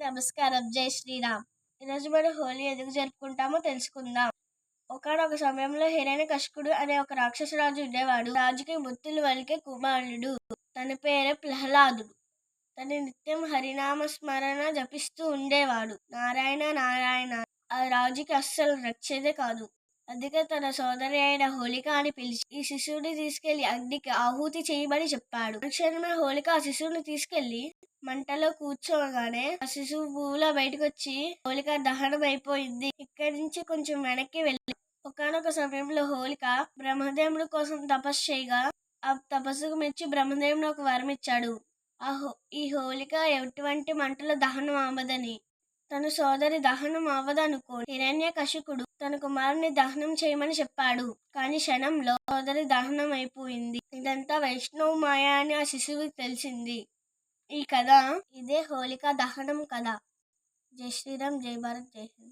నమస్కారం. జై శ్రీరామ్. ఈరోజు మనం హోలీ ఎందుకు జరుపుకుంటామో తెలుసుకుందాం. ఒకానొక సమయంలో హిరణ్యకశిపుడు అనే ఒక రాక్షసరాజు ఉండేవాడు. రాజుకి ముత్తులు వలికే కుమారుడు. తన పేరే ప్రహ్లాదుడు. తను నిత్యం హరినామ స్మరణ జపిస్తూ ఉండేవాడు. నారాయణ నారాయణ. ఆ రాజుకి అస్సలు నచ్చేదే కాదు. అందుకే తన సోదరి అయిన హోళిక అని పిలిచి ఈ శిశువుని తీసుకెళ్లి అగ్నికి ఆహుతి చేయమని చెప్పాడు. క్షణమే హోళిక ఆ శిశువుని తీసుకెళ్లి మంటలో కూర్చోగానే ఆ శిశువు పువ్వులా బయటకు వచ్చి హోళిక దహనం అయిపోయింది. ఇక్కడి నుంచి కొంచెం వెనక్కి వెళ్ళి ఒకానొక సమయంలో హోళిక బ్రహ్మదేవుడి కోసం తపస్సు చేయగా ఆ తపస్సుకు మెచ్చి బ్రహ్మదేవుడు ఒక వరం ఇచ్చాడు. ఈ హోళిక ఎటువంటి మంటలో దహనం అవ్వదని. తన సోదరి దహనం అవ్వదనుకోని హిరణ్యకశిపుడు తన కుమారుని దహనం చేయమని చెప్పాడు. కానీ క్షణంలో సోదరి దహనం అయిపోయింది. ఇదంతా వైష్ణవ మాయ అని ఆ శిశువుకి తెలిసింది. ఈ కథ ఇదే హోళికా దహనం కథ. జై శ్రీరామ్, జై భారత్, జై హింద్.